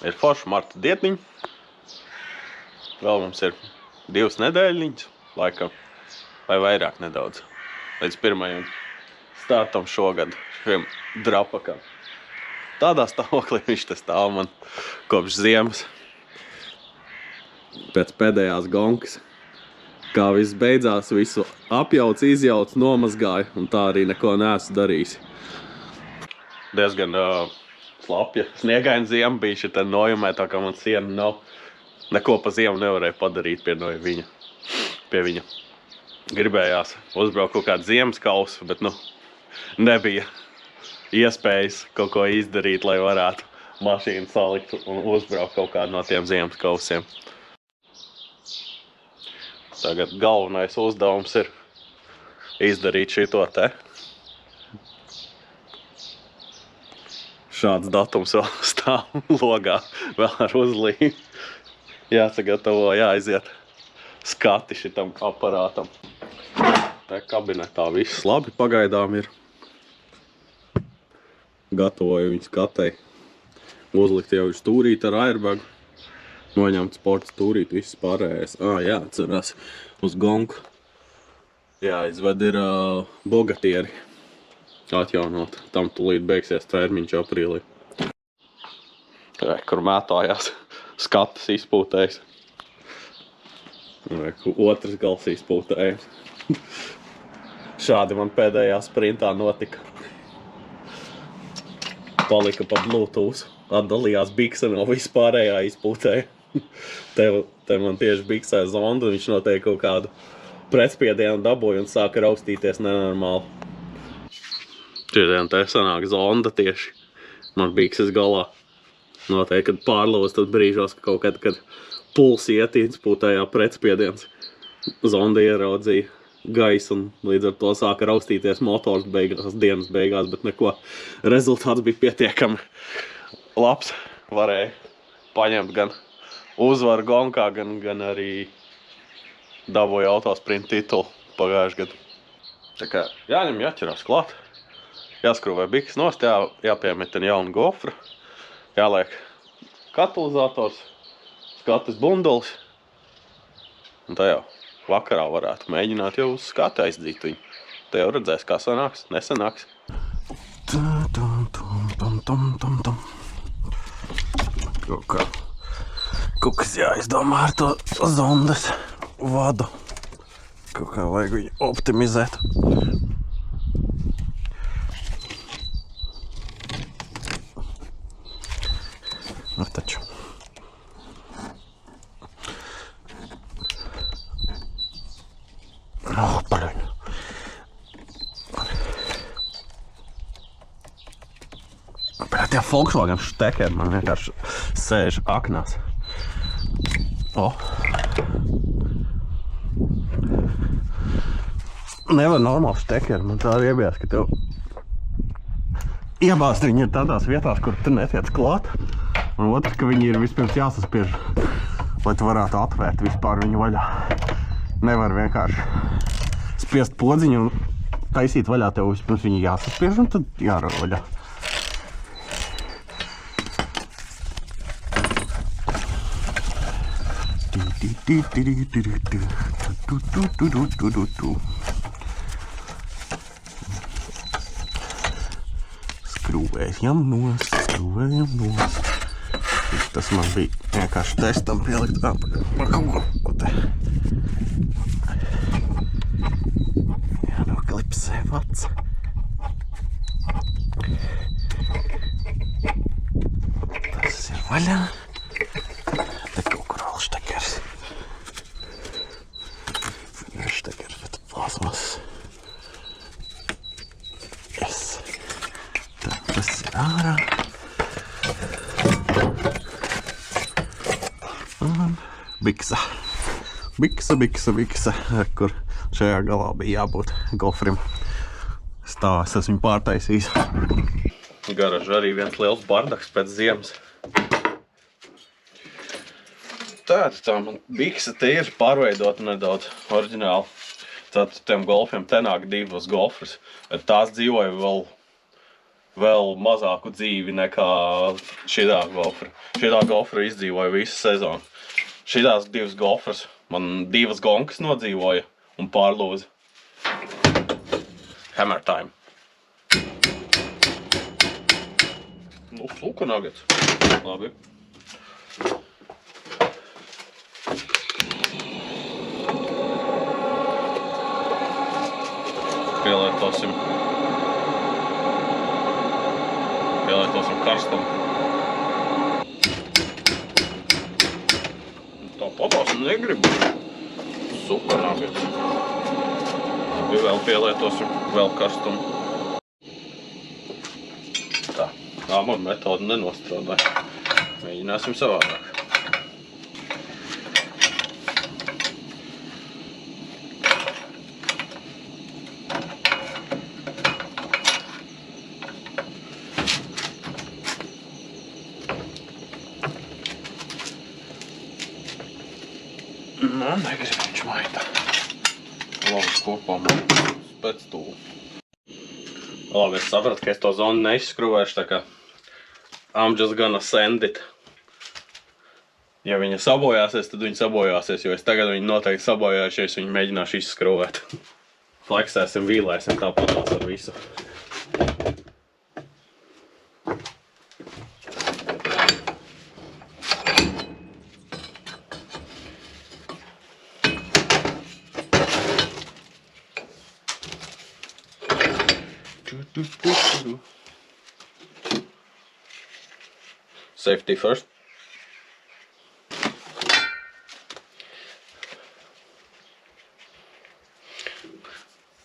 Ir forša marta dietniņa. Vēl mums ir 2 nedēļiņas, laikam, vai vairāk nedaudz. Līdz pirmajam startam šogad šiem drapakam. Tādā stāvoklī viņš te stāv man kopš ziemas. Pēc pēdējās gonkas. Kā viss beidzās, visu apjauc, izjauc, nomazgāju, un tā arī neko neesmu darījis. Diezgan slapja, sniegaina ziema bija šitā nojumē, tā kā man siena nav. Neko pa ziemu nevarēja padarīt pie viņa. Gribējās uzbraukt kaut kādu ziemas kausu, bet nebija iespējas kaut ko izdarīt, lai varētu mašīnu salikt un uzbraukt kaut kādu no tiem ziemas kausiem. Tagad galvenais uzdevums ir izdarīt šito te. Šāds datums vēl stāv logā, vēl ar uzlīmi. Jāsagatavo, jāaiziet skati šitam aparātam. Te kabinetā viss labi pagaidām ir. Gatavoju viņu skatei. Uzlikt jau ir stūrīt ar airbagu. Noņemt sporta stūrīt, viss pārējais. Jāatcerās uz gonku. Jāizved ir bogatieri atjaunot. Tam tulīt beigsies termiņš aprīlī. Kur mētājās skatas izpūtējs. Otrs gals izpūtējs. Šādi man pēdējā sprintā notika. Palika pa Bluetooth. Atdalījās bikse no vispārējā izpūtēja. Te man tieši biksē zonda, viņš noteikti kaut kādu pretspiedienu dabūja un sāka raustīties nenormāli. Šodien te sanāk zonda tieši man bikses galā. Noteikti, kad pārlūs, tad brīžos, ka kaut kad puls iet izpūtējā pretspiediens. Zonda ieraudzīja gaisu un līdz ar to sāka raustīties motors dienas beigās, bet neko. Rezultāts bija pietiekami labs. Varēja paņemt gan uzvaru gonkā, gan arī dabūja autosprint titulu pagājušajā gadu. Tā kā jāņem, jāķerās klāt. Jāskrūvē bikses nost, jāpiemetina jaunu gofru. Jāliek katalizators, skates bundulis. Un tā jau vakarā varētu mēģināt jau uz skati aizdzīt viņu. Te jau redzēs, kā sanāks, nesanāks. Kaut kas jāizdomā ar to zondas vadu. Kaut kā vajag viņu optimizēt. Taču. Paļuņ. Bet tie Volkswagen štekeri man vienkārši sēž aknās. Nevar normāli štekeri, man tā riebjās, ka tev iebāzt viņi ir tādās vietās, kur tu netiec klāt. Un otrs, ka viņi ir vispirms jāsaspiež, lai tu varētu atvērt vispār viņu vaļā. Nevar vienkārši spiest podziņu un taisīt vaļā, tev vispirms viņi jāsaspiež un tad jārod vaļā. Skrūvējam nost. Tas man bija vienkārši testam pielikt kaut ko te. Jānoklipsē vats. Tas ir vaļā. Te kaut kur vēl štekers. Štekers, bet plasmas. Tas ir ārā. Biksa, kur šajā galā bija jābūt gofrim. Stāvs esmu pārtaisījis. Garaža arī viens liels bardaks pēc ziemas. Tā man biksa te ir pārveidota nedaudz oriģināli. Tad tiem golfiem te nāk 2 gofrus, bet tās dzīvoja vēl vēl mazāku dzīvi nekā šitā gofra. Šitā gofra izdzīvoja visu sezonu. Šitās divas gofras man divas gonkas nodzīvoja un pārlūza. Hammer time. Nu, sluka nuggets. Labi. Pielietosim karstam. Tāpatās negribu. Super nuggets. Labi, vēl pielietosim, vēl karstumu. Tā, man metode nenostrādāja. Mēģināsim savādāk. Nu, negribu viņš maitā. Labi, kopā man pēc tūlu. Labi, es sapratu, ka es to zonu neizskrūvēšu, tā kā I'm just gonna send it. Ja viņa sabojāsies, tad viņa sabojāsies, jo es tagad viņu noteikti sabojāšu, ja es viņu mēģināšu izskrūvēt. Fleksēsim, vīlēsim tāpatās ar visu. Safety first.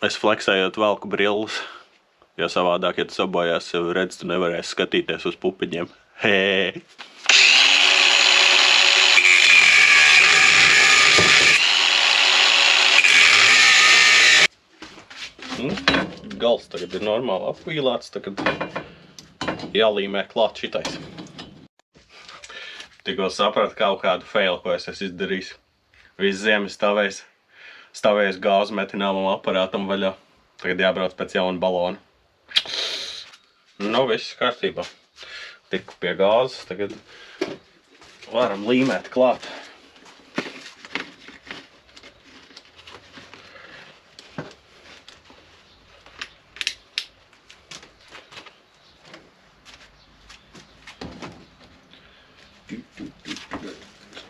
Es fleksējot velku brilles, jo savādāk, ja tu sabojās, jau redz, tu nevarēsi skatīties uz pupiņiem. Hei! Gals tagad ir normāli apvīlāts, tagad jālīmē klāt šitais. Tikko sapratu kaut kādu failu, ko es esmu izdarījis. Viss ziemas stāvējis gāzu metināmam aparātam vaļā. Tagad jābrauc pēc jauna balona. Nu, viss kārtībā. Tiku pie gāzes, tagad varam līmēt klāt.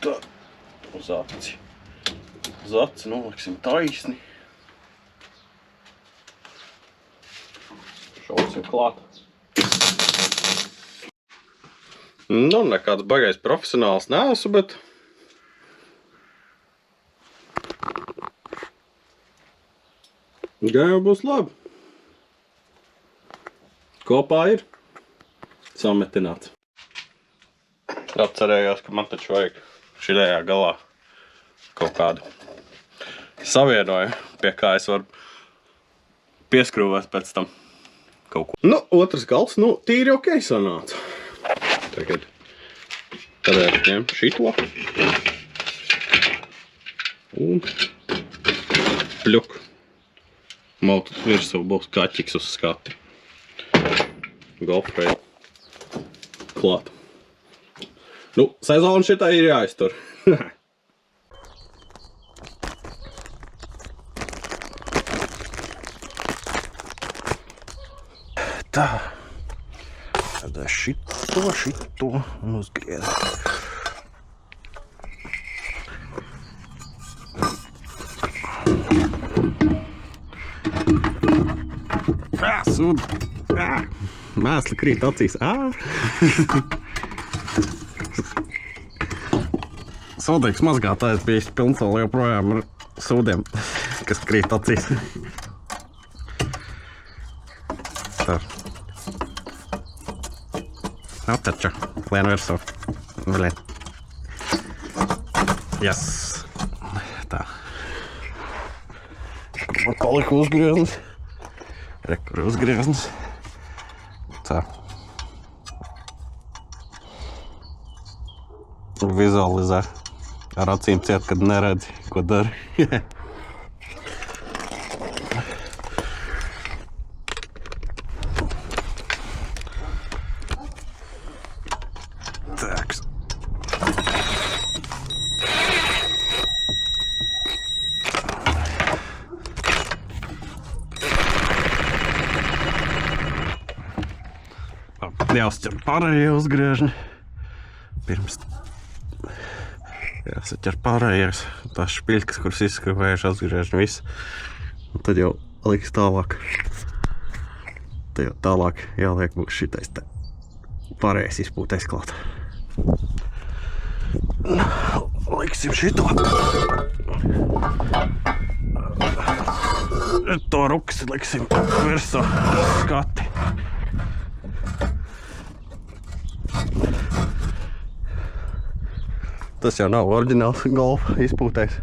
Tā, uz aci. Uz aci noliksim taisni. Šausim klāt. Nu, nekāds bagais profesionāls neesmu, bet gan jau būs labi. Kopā ir sametināts. Atcerējos, ka man taču vajag šitējā galā kaut kādu savienojumu, pie kā es varu pieskrūvēt pēc tam kaut ko. Nu, otrs gals, nu, tīri ok sanāca. Tagad ņem šito. Un pļuk. Mautat virsū būs kaķiks uz skati. Golfrei klāt. Nu, sezona šitā ir jāiztur. Tā. Tad šito un uzgriez. Sūd. Mēsli krīt acīs. Sūdīgs mazgātājs bijis pilns vēl joprojām ar sūdiem, kas krīt acīs. Tā. Attača, lien virsū. Vilien. Yes. Tā. Kur palika uzgrieznis. Kur uzgrieznis. Tā. Vizualizē. Ar acīm ciet, kad neredzi, ko dari. Jāuzķer pārējie uzgriežņi. Pirms jāsaķer pārējās tās špiļkas, kuras izskrivējuši atgriežņi visu. Un tad jau liks tālāk. Tad jau tālāk jāliek būs šitais te pārējais izpūtais klāt. Liksim šito. To ruksi liksim virsū skati. Tas jau nav oriģināls golfa izpūtais.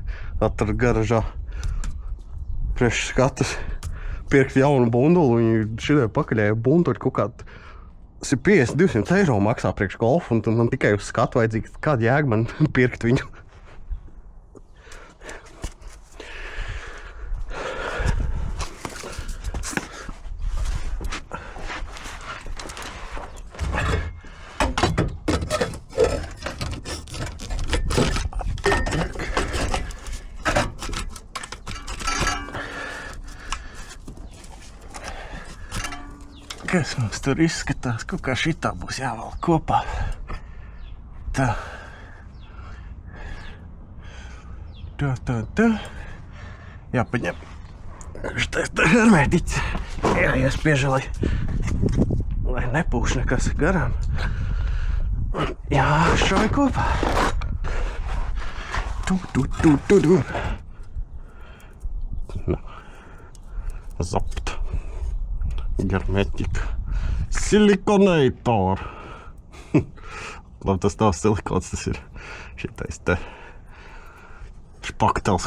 Atrad garažā priekš skatus. Pirkt jaunu bundulu, viņi šitai pakaļēja bunduli kaut kādu 50-200 eiro maksā priekš golfu, un man tikai uz skatu vajadzīgs kāda jēga man pirkt viņu. Kas mums tur izskatās? Kaut kā šitā būs jāvalk kopā. Tā. Tā. Jāpaņem. Šitais tā hermētiķis. Jāiespiež, lai nepūš nekas garām. Jāšauj kopā. Tu. Zapt. Hermetika. Silikonator. Labi, tas nav silikons, tas ir šitais te špaktels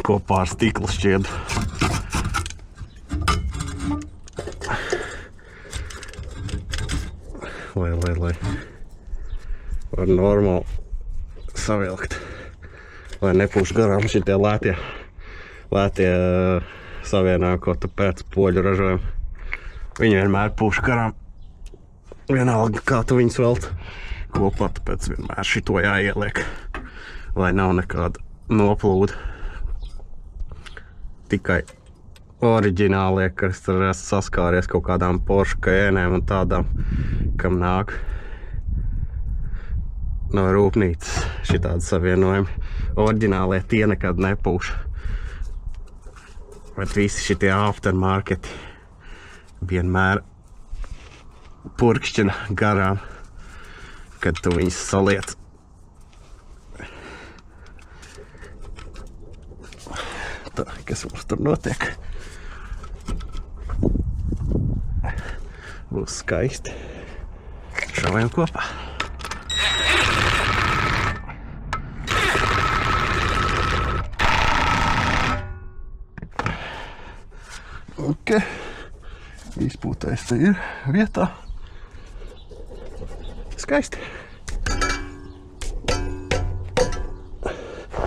kopā ar stikla šķiedu. Lai var normāli savilkt. Lai nepūš garām šitie lētie savienojumi, ko tu pēc poļu ražojumu. Viņi vienmēr pūš garām. Vienalga, kā tu viņus velt kopā, tāpēc vienmēr šito jāieliek, lai nav nekāda noplūda. Tikai oriģinālie, kas tur esmu saskāries kaut kādām Porsche Cayennēm un tādām, kam nāk no rūpnīcas šitādi savienojumi. Oriģinālie tie nekad nepūš. Bet visi šitie aftermarketi vienmēr purkšķina garām, kad tu viņus saliec. Tā, kas mums tur notiek? Būs skaisti. Šaujam kopā. Ok. Izpūtais te ir vietā. Skaisti.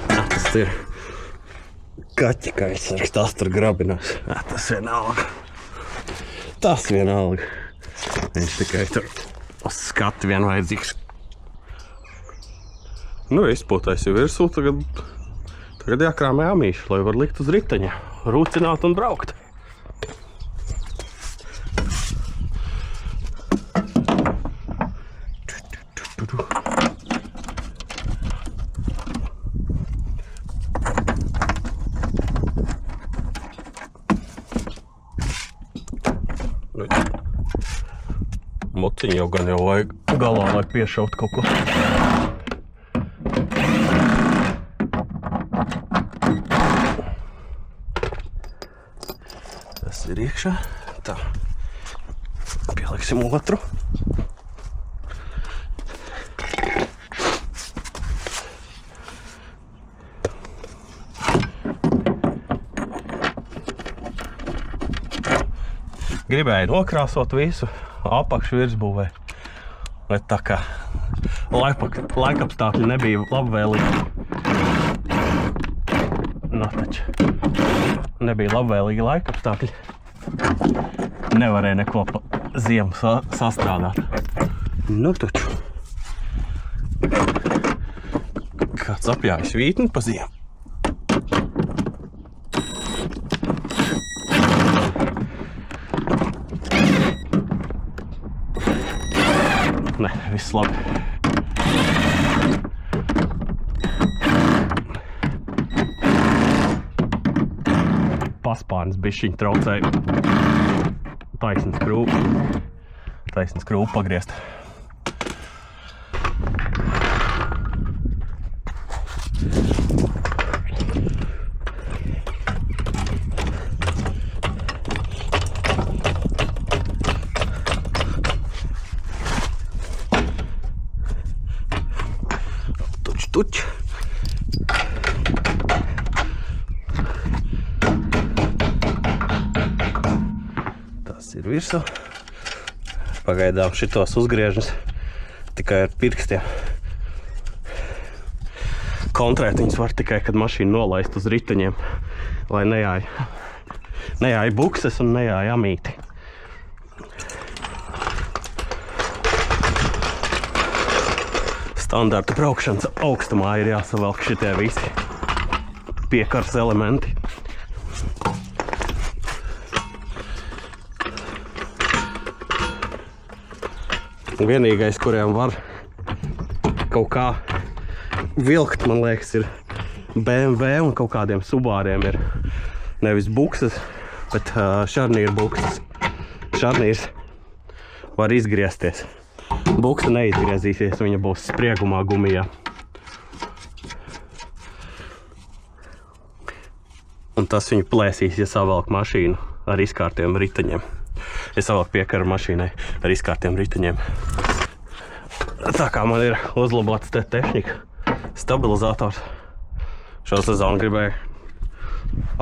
Tas ir kaķi, kā viņš rakstās tur grabinās. Tas vienalga. Tas vienalga. Viņš tikai tur uz skatu vien vajadzīgs. Nu, izpūtais jau virsū, tagad jākrāmē amīši, lai var likt uz riteņa, rūcināt un braukt. Mociņu jau gan jau vajag galā, lai piešaut kaut ko. Tas ir iekšā. Tā. Pieliksim otru. Gribēju nokrāsot visu apakšu virsbūvē, bet tā kā laikapstākļi nebija labvēlīgi. Taču nebija labvēlīgi laikapstākļi. Nevarēja neko pa ziemu sastrādāt. Nu taču. Kāds apjājis vītni pa ziemu. viss labi. Paspārnis bišķiņ traucēja. Taisnas skrūpu pagriezt. Tuč. Tas ir virsū. Pagaidām šitos uzgriežus tikai ar pirkstiem. Kontrēt viņus var tikai, kad mašīnu nolaist uz riteņiem, lai nejāja bukses un nejāja amīti. Standarta braukšanas augstumā ir jāsavelk šitie visi piekars elementi. Vienīgais, kuriem var kaut kā vilkt, man liekas, ir BMW un kaut kādiem Subāriem ir nevis bukses, bet šarnīra bukses. Šarnīrs var izgriezties. Buksa neizgriezīsies, viņa būs spriegumā gumijā. Un tas viņu plēsīs, ja savelk mašīnu ar izkārtiem riteņiem. Ja savelk piekaru mašīnai ar izkārtiem riteņiem. Tā kā man ir uzlabots te tehnika, stabilizators. Šo sezonu gribēju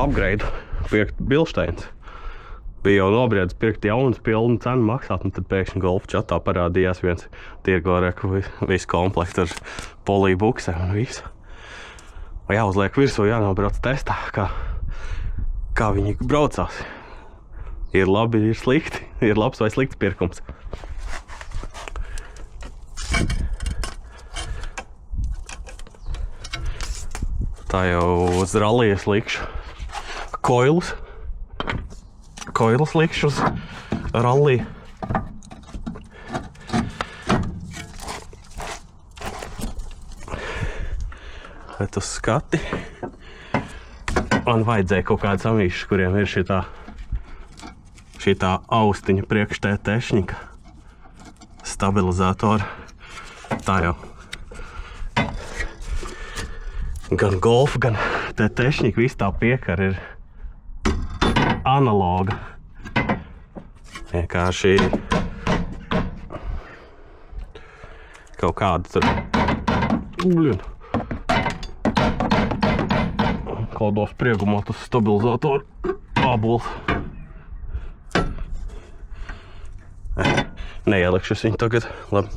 upgrade, pirkt Bilsteins. Bija jau nobriedis pirkt jaunas pilnu cenu maksāt, un tad pēkšņi Golf čatā parādījās viens tirgoreku visu komplektu ar poliju buksēm un visu. Jāuzliek virsū, jānobrauc testā, kā viņi braucās. Ir labi, ir slikti, ir labs vai slikts pirkums. Tā jau uz rallijas likšu koilus likšu uz ralliju. Bet uz skati man vajadzēja kaut kādas amīšas, kuriem ir šitā austiņa priekštē tehnika, stabilizatora. Tā jau gan Golf, gan te tehnika, viss tā piekara ir analoga. Vienkārši kaut kāda tur kādos priegumā tas stabilizatoru ābols. Neielikšos viņu tagad. Labi.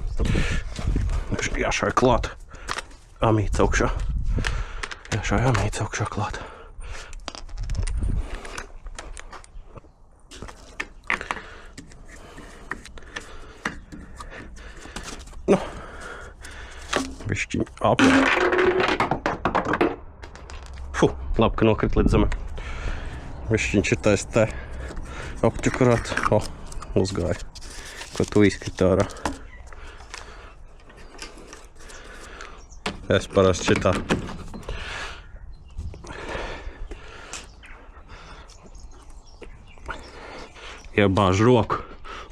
Jāšauj klāt. Amīts augšā. Jāšauj amīts augšā klāt. Nu. Bišķiņ ap. Labi, ka nokrit līdz zemē. Bišķiņ šitais te apķukurāt. Uzgāja. Ko tu izkrita ārā. Es parasti šitā iebāžu roku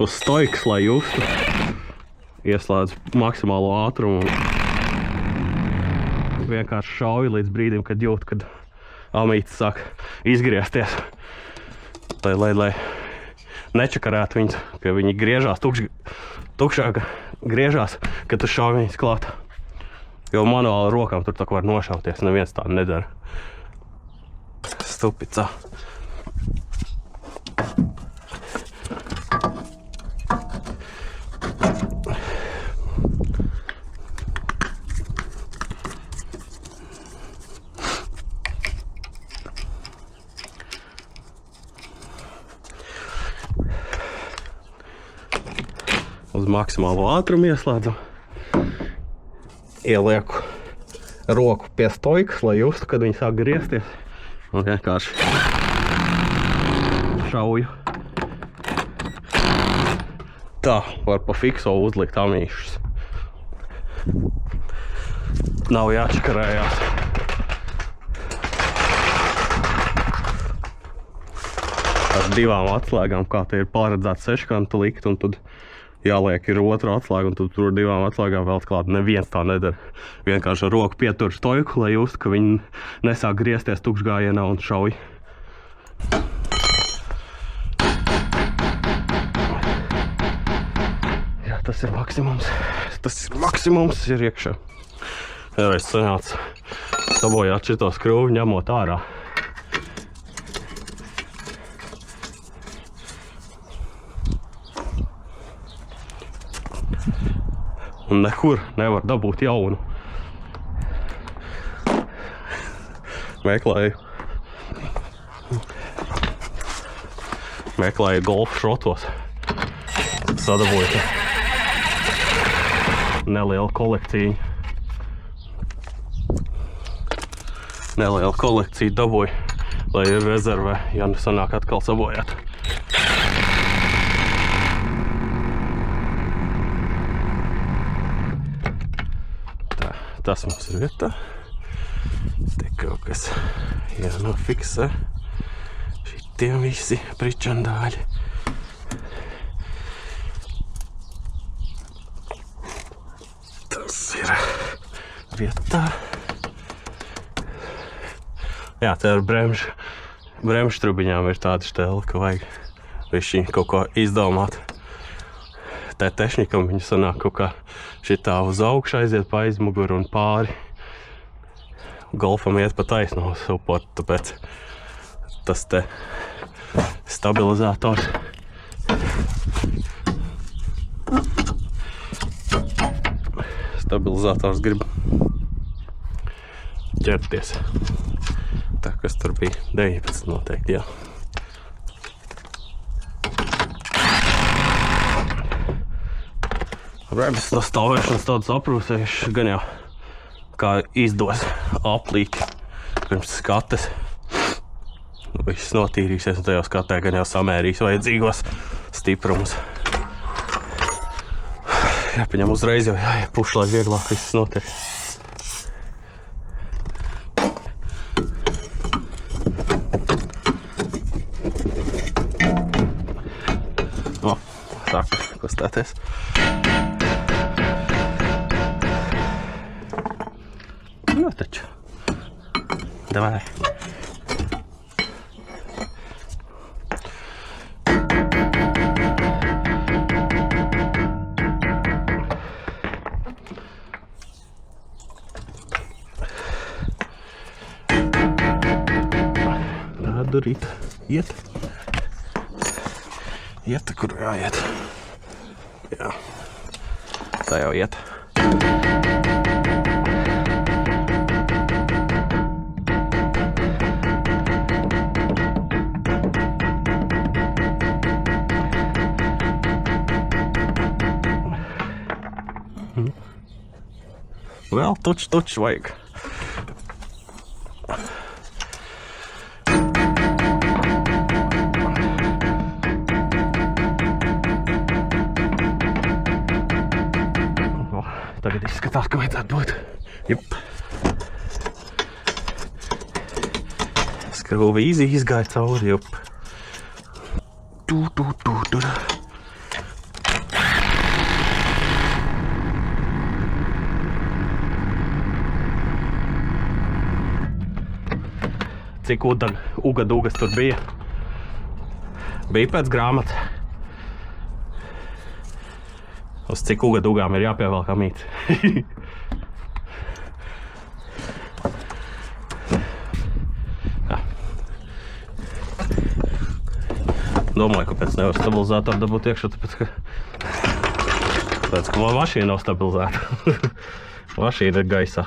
uz stoikas, lai justu. Ieslēdzu maksimālo ātrumu un vienkārši šauju līdz brīdim, kad jūtu, kad amītis sāk izgriezties. Lai nečakarētu viņus, ka viņi griežās, tukšāk griežās, kad tu šauj viņus klāt. Jo manuāli rokām tur tā var nošauties, neviens tā nedara. Stupicā. Uz maksimālo ātrumu ieslēdzu. Ielieku roku pie stoikas, lai justu, kad viņi sāk griezties. Un vienkārši šauju. Tā var pa fikso uzlikt amīšus. Nav jāčakarējās. Ar 2 atslēgām, kā te ir paredzēts 6-kantu likt, un tad jāliek ir otra atslēga, un tad tur 2 atslēgām vēl klāt. Neviens tā nedara. Vienkārši ar roku pietur stojku, lai just, ka viņi nesāk griezties tukšgājienā un šauj. Jā, tas ir maksimums. Tas ir maksimums, ir iekšā. Vēlreiz sanāca sabojāt šito skrūvi, ņemot ārā. Un nekur nevar dabūt jaunu. Meklēju golfu šrotos. Sadabūju nelielu kolekciju. Nelielu kolekciju dabūju, lai ir rezervē, ja nu sanāk atkal sabojāt. Tas mums ir vietā. Te kaut kas jānofiksē. Šitiem visi pričandāļi. Tas ir vietā. Jā, te ar bremžu trubiņām ir tāda štēla, ka vajag višķi kaut ko izdomāt. Te tehnikam viņi sanāk kaut kā šitā uz augšu aiziet pa aizmuguru un pāri. Golfam iet pa taisno supot, tāpēc tas te stabilizators. Stabilizators grib ķerties. Tā, kas tur bija 19 noteikti, jā. Rebis no stāvēšanas tādas aprūsējuši, gan jau kā izdos aplīki pirms skates. Viss notīrīsies un tajā skatē gan jau samērīs vajadzīgos stiprumus. Jāpaņem uzreiz jau jāiepuš, lai vieglāk viss notiek. O, sāk kustēties. Nu taču. Davai. Darīt. Iet. Iet, kur jāiet. Jā. Tā jau iet. Vēl tuč vajag. Tagad izskatās, ka vajadzētu būt. Jup. Skrūvi izgāja cauri, jup. Tur. Cik ugadugas tur bija? Bija pēc grāmatas. Uz cik ugadugām ir jāpievelk amīts. Domāju, ka pēc nevar stabilizātoru dabūt iekšā, tāpēc, ka mašīna nav stabilizēta. Mašīna ir gaisā.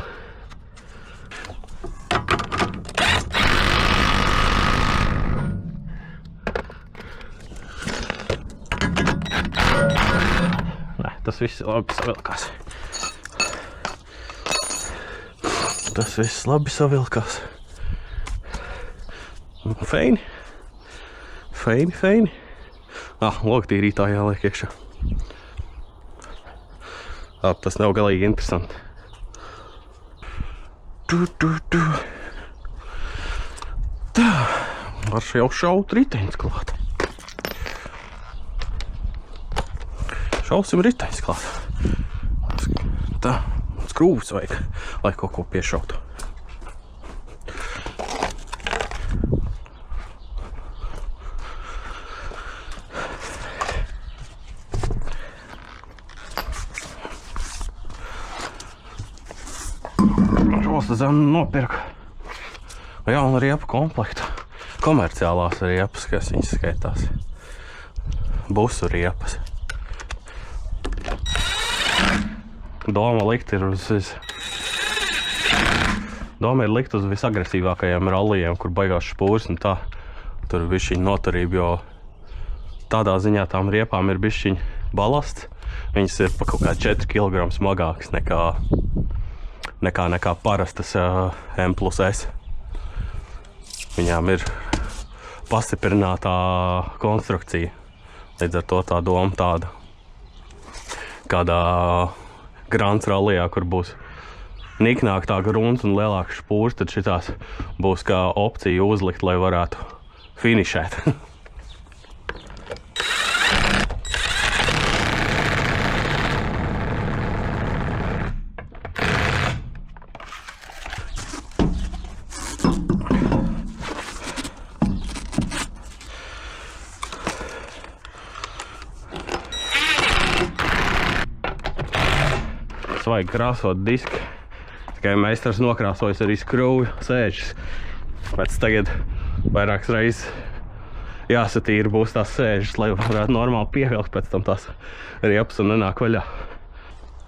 Tas viss labi savilkās. Tas viss labi savilkās. Feini. Logtīrītā jāliek iekšā. Tas nav galīgi interesanti. Tā, var jau šaut riteņus klāt. Šausim riteņus klāt. Tā, skrūvs vajag, lai kaut ko piešautu. Zem nopirku jaunu riepu komplektu. Komerciālās riepas, kas viņas skaitās. Busu riepas. Doma ir likt uz visagresīvākajiem rallijiem, kur baigās špūrs un tā. Tur bišķiņ noturība, jo tādā ziņā tām riepām ir bišķiņ balasts. Viņas ir pa kaut kā 4 kg smagākas nekā parastas M+S. Viņām ir pastiprinātā konstrukcija. Līdz ar to tā doma tāda. Kādā Grants rallijā, kur būs niknāk tā grunts un lielāks špūrs, tad šitās būs kā opcija uzlikt, lai varētu finišēt. Vajag krāsot diski. Tikai meistars nokrāsojas arī skrūvju sēžas. Pēc tagad vairākas reizes jāsatīra būs tās sēžas, lai varētu normāli pievilkt pēc tam tās riepas un nenāk vaļā.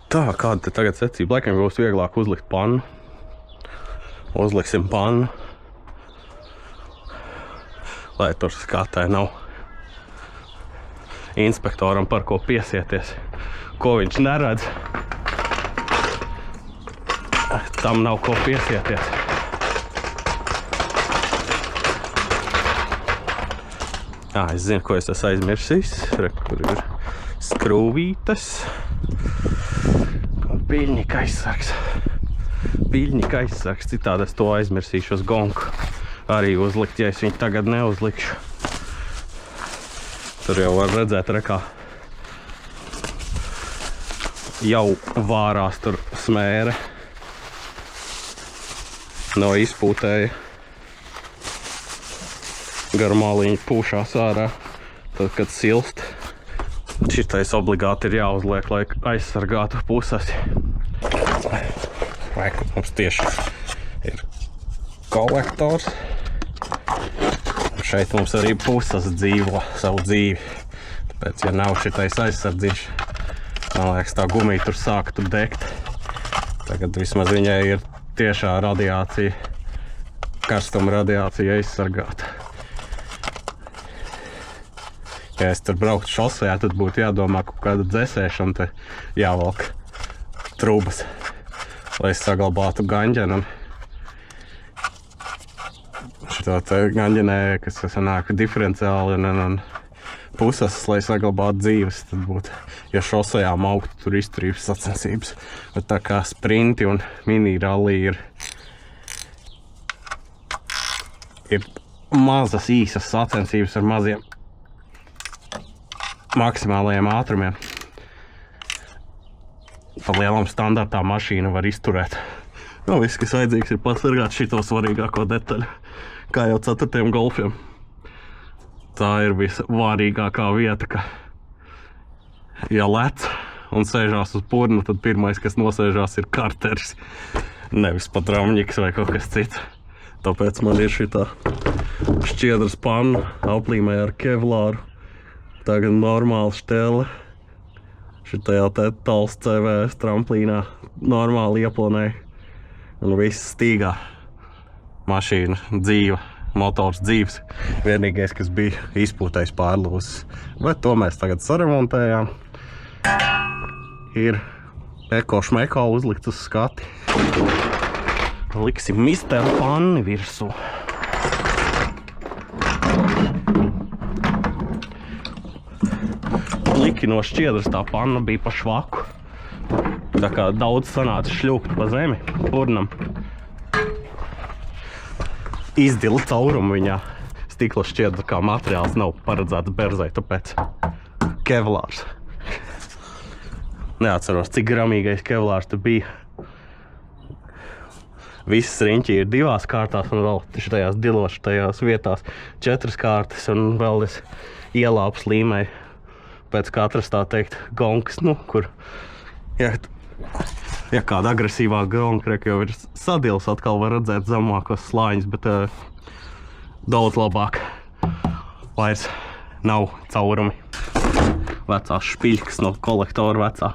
Tā, kāda te tagad secība? Laikam būs vieglāk uzlikt pannu. Uzliksim pannu. Lai tur skatē nav inspektoram par ko piesieties, ko viņš neredz. Tam nav ko piesieties. Es zinu, ko es esmu aizmirsījis. Kur ir skrūvītes. Piļņika aizsargs. Piļņika aizsargs. Citādi es to aizmirsīšos gonku arī uzlikt, ja es viņu tagad neuzlikšu. Tur jau var redzēt, rekā jau vārās tur smēre. No izpūtēja garmāliņi pūšās ārā, tad, kad silst. Šitais obligāti ir jāuzliek, lai aizsargātu puses. Vai mums tieši ir kolektors. Šeit mums arī puses dzīvo savu dzīvi. Tāpēc, ja nav šitais aizsardziņš, man liekas, tā gumija tur sāktu degt. Tagad vismaz viņai ir tiešā radiācija, karstuma radiācija aizsargāta. Ja es tur brauktu šosejā, tad būtu jādomā kaut kāda dzēsēšana, te jāvalk trūbas, lai es saglabātu gaņģenu. Šito te gaņģenē, kas sanāk diferenciāli un puses, lai saglabātu dzīves, tad būtu, ja šosejā augtu tur izturības sacensības. Bet tā kā sprinti un mini rallī ir mazas īsas sacensības ar maziem maksimālajiem ātrumiem. Pa lielam standartā mašīna var izturēt. Viss, kas vajadzīgs, ir pasargāt šito svarīgāko detaļu, kā jau 4. golfiem. Tā ir visvārīgākā vieta, ka ja lec un sēžās uz purnu, tad pirmais, kas nosēžās, ir karteris. Nevis pat ramņiks vai kaut kas cits. Tāpēc man ir šitā šķiedras panna, aplīmē ar kevlāru. Tagad normāli štele. Šitajā te tals CVS tramplīnā normāli ieplanēja. Un viss stīgā. Mašīna dzīva. Motors dzīves. Vienīgais, kas bija izpūtais pārlūzis. Bet to mēs tagad saremontējām. Ir eko šmeko uzlikt uz skati. Liksim mistēlu panni virsū. Liki no šķiedras tā panna bija pa švaku. Tā kā daudz sanāca šļūkt pa zemi, purnam. Izdila caurumu viņā. Stikla šķiedra kā materiāls nav paredzēts berzai, tāpēc kevlārs. Neatceros, cik gramīgais kevlārs te bija. Visas riņķi ir 2 kārtās un vēl tajās dilošajās vietās 4 kārtas un vēl es ielāpu slīmai pēc katras tā teikt gonkas, nu, kur, ja kāda agresīvā gonka, jau ir sadils, atkal var redzēt zemākos slāņus, bet daudz labāk vairs nav caurumi. Vecās špiļkas no kolektora vecā.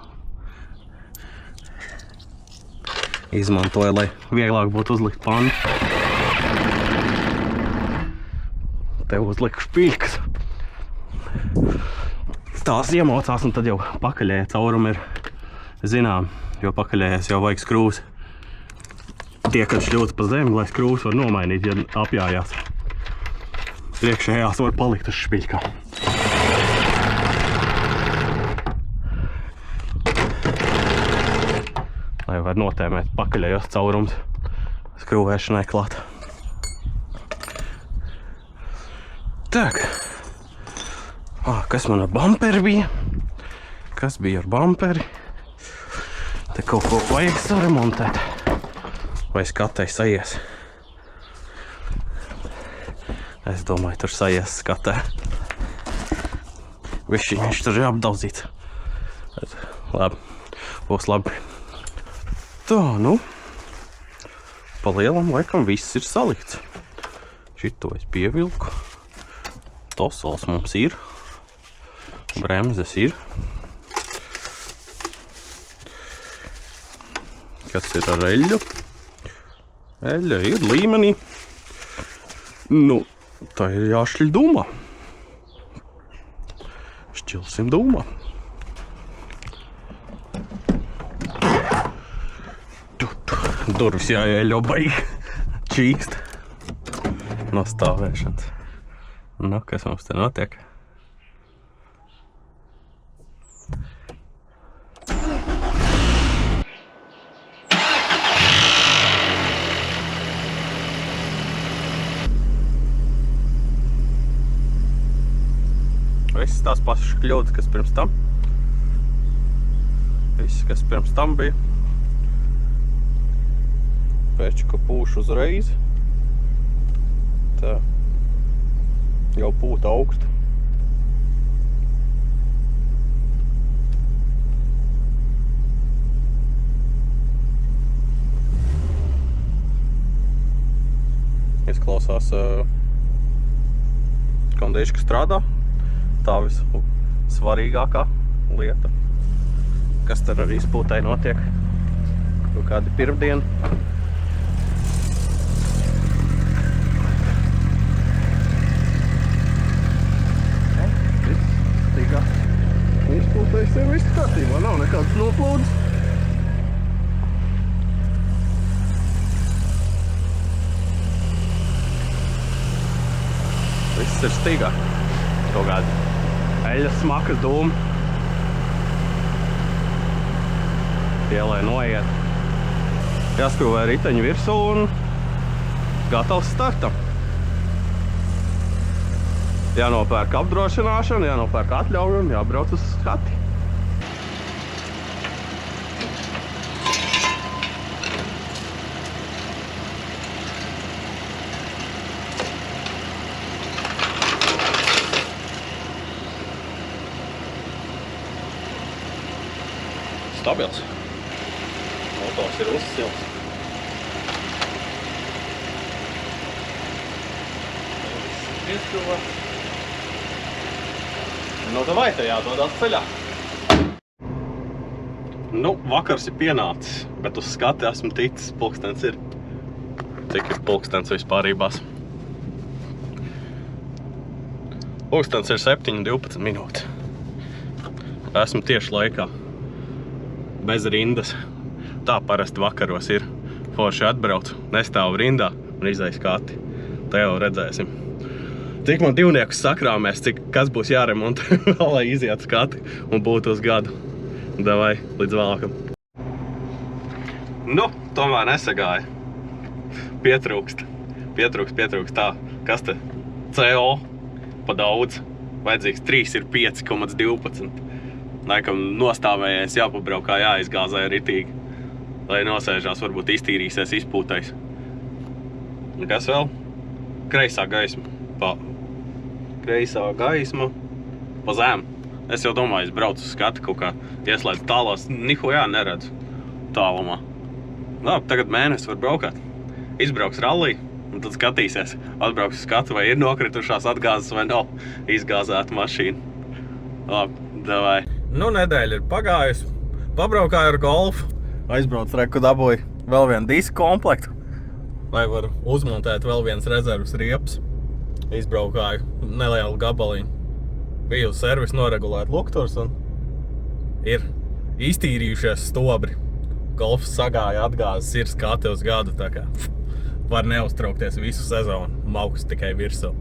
Izmantoju, lai vieglāk būtu uzlikt pannu. Te uzliku špiļkas. Tās iemaucās un tad jau pakaļējie caurumi ir zinām, jo pakaļējais jau vajag skrūs. Tie, kad šļūts pa zemi, lai skrūs var nomainīt, ja apjājās. Priekšējās var palikt uz špiļkām. Lai var notēmēt pakaļējos caurums skrūvēšanai klāt. Tak. Kas man ar bamperi bija? Kas bija ar bamperi? Te kaut ko vajag saremontēt. Vai skatei sajies? Es domāju, tur sajies skatē. Viņš tur ir apdaudzīts. Labi, būs labi. Tā, nu, pa lielam laikam viss ir salikts. Šito es pievilku. Tosals mums ir. Bremzes ir. Kas ir ar eļļu? Eļļa ir līmenī. Nu, tā ir jāšķiļ dūmā. Šķilsim dūmā. Durvis jāieļo baigi čīkst no stāvēšanas. Nu, kas mums te notiek? Viss tās pašas kļūdas, kas pirms tam. Viss, kas pirms tam bija. Pečka pūš uzreiz. Tā. Jau pūta augstu. Izklausās kondīška strādā. Tā vissvarīgākā lieta. Kas tad arī spūtai notiek? Kaut kādi pirmdiena. Izpūtais ir viss kārtībā, nav nekāds noplūdes. Viss ir stīgā. Kaut kādi eļas smakas dūmi. Tie, lai noiet. Jāskrūvē riteņu virsū un gatavs startam. Jānopērk apdrošināšana, jānopērk atļauju un jābrauc uz skati. Stabils. Motors ir uzsils. Pieskrūvā. Nu, davai, te jādodās ceļā. Nu, vakars ir pienācis, bet uz skati esmu ticis. Pulkstens ir. Cik ir pulkstens vispārībās? Pulkstens ir 7:12 minūtes. Esmu tieši laikā. Bez rindas. Tā parasti vakaros ir. Forši atbrauc, nestāv rindā un izai skati. Te jau redzēsim. Cik man divniekus sakrāmēs, kas būs jāremontē, lai iziet skati un būtu uz gadu. Davai, līdz vēlākam. Nu, tomēr nesagāja. Pietrūkst tā. Kas te? CO pa daudz. Vajadzīgs 3 ir 5,12. Laikam nostāvējais jāpabraukā, jāizgāzē ritīgi. Lai nosēžās, varbūt iztīrīsies, izpūtais. Kas vēl? Kreisā gaisma. Kreisā gaisma pa zem. Es jau domāju, es braucu uz skatu kaut kā ieslēdzu tālās. Nihujā neredzu tālumā. Labi, tagad mēnesi var braukāt. Izbrauks rallī un tad skatīsies. Atbrauks uz skatu, vai ir nokritušās atgāzes vai nav izgāzēta mašīna. Labi, davai. Nu, nedēļa ir pagājusi. Pabraukāju ar golfu. Aizbrauc reku dabūju vēl vienu disku komplektu. Lai var uzmontēt vēl viens rezervas riepas. Izbraukāju nelielu gabaliņu. Biju uz servisu noregulēt lukturs un ir iztīrījušies stobri. Golfs sagāja atgāzes, ir skati uz gadu, tā kā var neuztraukties visu sezonu. Mauks tikai virsū.